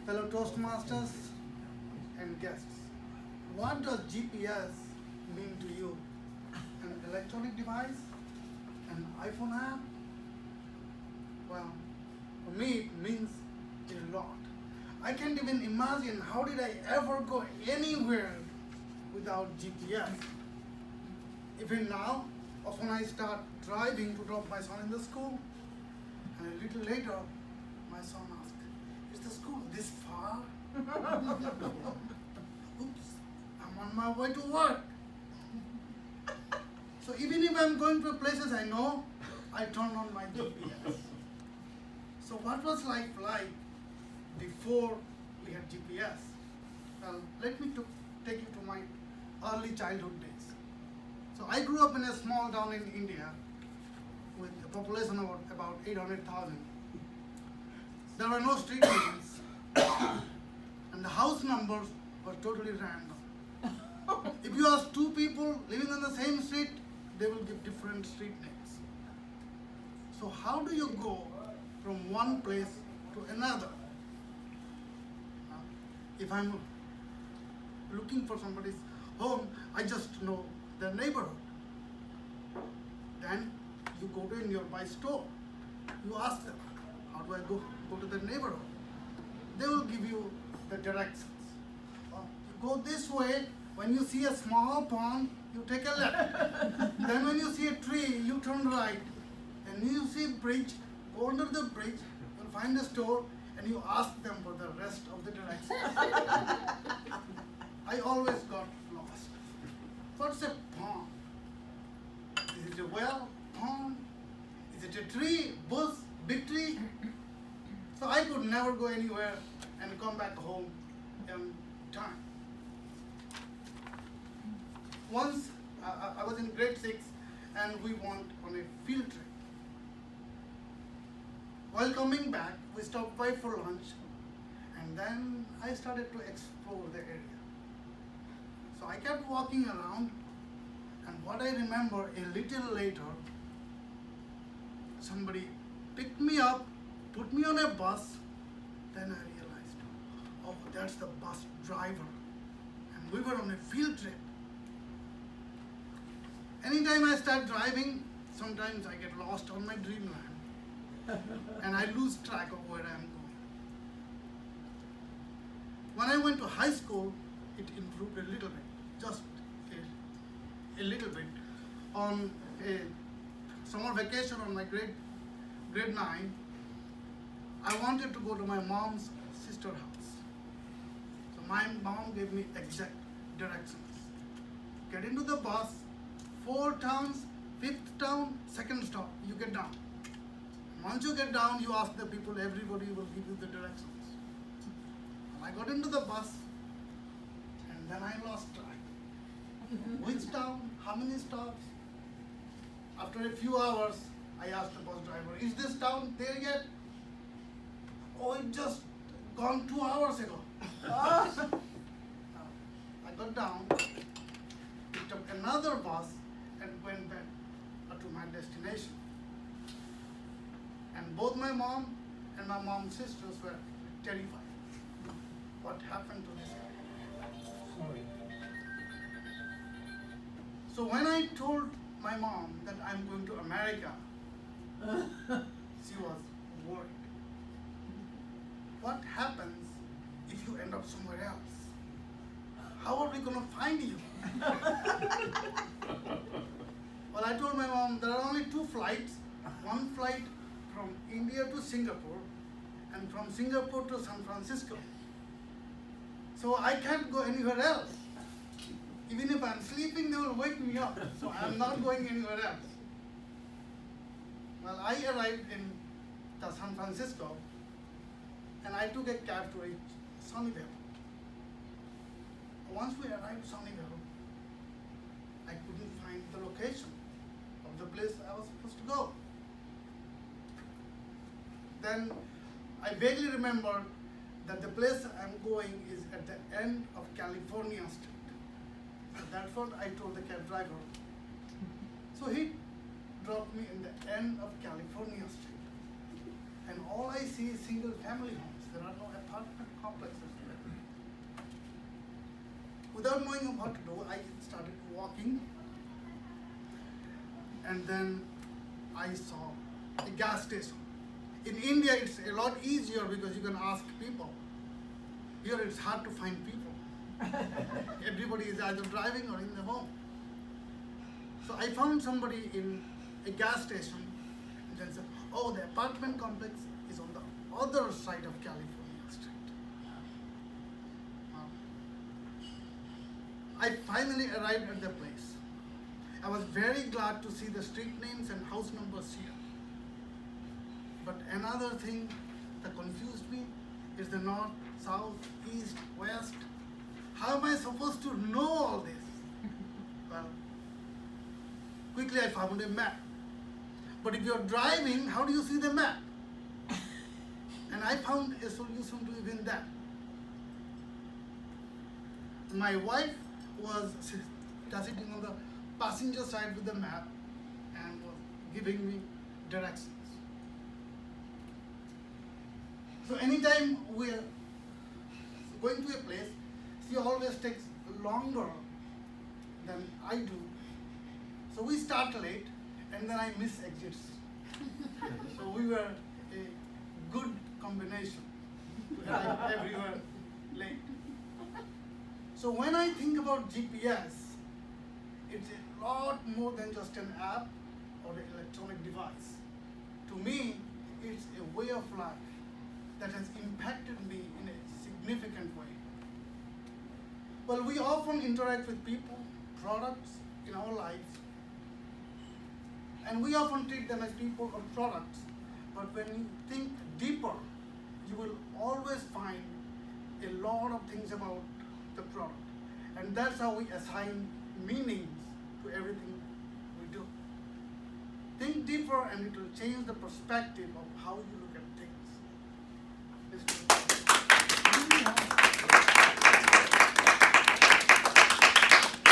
Fellow Toastmasters and guests, what does GPS mean to you? An electronic device? An iPhone app? Well, for me it means a lot. I can't even imagine how did I ever go anywhere without GPS. Even now, often I start driving to drop my son in the school, and a little later, my son asks, "Is the school this far?" Oops, I'm on my way to work. So even if I'm going to places I know, I turn on my GPS. So what was life like before we had GPS? Well, let me take you to my early childhood days. So I grew up in a small town in India with a population of about 800,000. There were no street names, and the house numbers were totally random. If you ask two people living on the same street, they will give different street names. So how do you go from one place to another? If I'm looking for somebody's home, I just know their neighborhood. Then you go to a nearby store. You ask them, how do I go to the neighborhood? They will give you the directions. You go this way. When you see a small pond, you take a left. Then when you see a tree, you turn right. Then you see a bridge, go under the bridge, you'll find a store, and you ask them for the rest of the directions. I always got lost. What's a pond? Is it a well? Pond? Is it a tree? Bush? Big tree? So I could never go anywhere and come back home in time. Once I was in grade 6 and we went on a field trip. While coming back, we stopped by for lunch, and then I started to explore the area. So I kept walking around, and what I remember a little later, somebody picked me up, put me on a bus, then I realized, oh, that's the bus driver, and we were on a field trip. Anytime I start driving, sometimes I get lost on my dreamland and I lose track of where I am going. When I went to high school, it improved a little bit, just a little bit. On a summer vacation on my grade 9, I wanted to go to my mom's sister's house. So my mom gave me exact directions. Get into the bus, 4 towns, 5th town, 2nd stop, you get down. Once you get down, you ask the people, everybody will give you the directions. And I got into the bus, and then I lost track. Which town, how many stops? After a few hours, I asked the bus driver, is this town there yet? Oh, it just gone 2 hours ago. I got down, picked up another bus, and went back to my destination. And both my mom and my mom's sisters were terrified. What happened to this guy? Sorry. So when I told my mom that I'm going to America, she was worried. What happens if you end up somewhere else? How are we going to find you? Well, I told my mom there are only 2 flights. One flight from India to Singapore and from Singapore to San Francisco. So I can't go anywhere else. Even if I'm sleeping, they will wake me up. So I'm not going anywhere else. Well, I arrived in San Francisco and I took a cab to reach Sunnyvale. Once we arrived Sunnyvale, I couldn't find the location of the place I was supposed to go. Then I vaguely remember that the place I'm going is at the end of California Street. So that's what I told the cab driver. So he dropped dropped me in the end of California Street. And all I see is single family homes. There are no apartment complexes there. Without knowing what to do, I started walking. And then I saw a gas station. In India, it's a lot easier because you can ask people. Here, it's hard to find people. Everybody is either driving or in the home. So I found somebody in a gas station and then said, oh, the apartment complex is on the other side of California Street. I finally arrived at the place. I was very glad to see the street names and house numbers here. But another thing that confused me is the north, south, east, west. How am I supposed to know all this? Well, quickly I found a map. But if you're driving, how do you see the map? And I found a solution to even that. My wife was sitting on the passenger side with the map and was giving me directions. So anytime we're going to a place, she always takes longer than I do. So we start late and then I miss exits. So we were a good combination to arrive everywhere late. So when I think about GPS, it's a lot more than just an app or an electronic device. To me, it's a way of life that has impacted me in a significant way. Well, we often interact with people, products in our lives, and we often treat them as people or products. But when you think deeper, you will always find a lot of things about the product. And that's how we assign meanings to everything we do. Think deeper and it will change the perspective of how you look at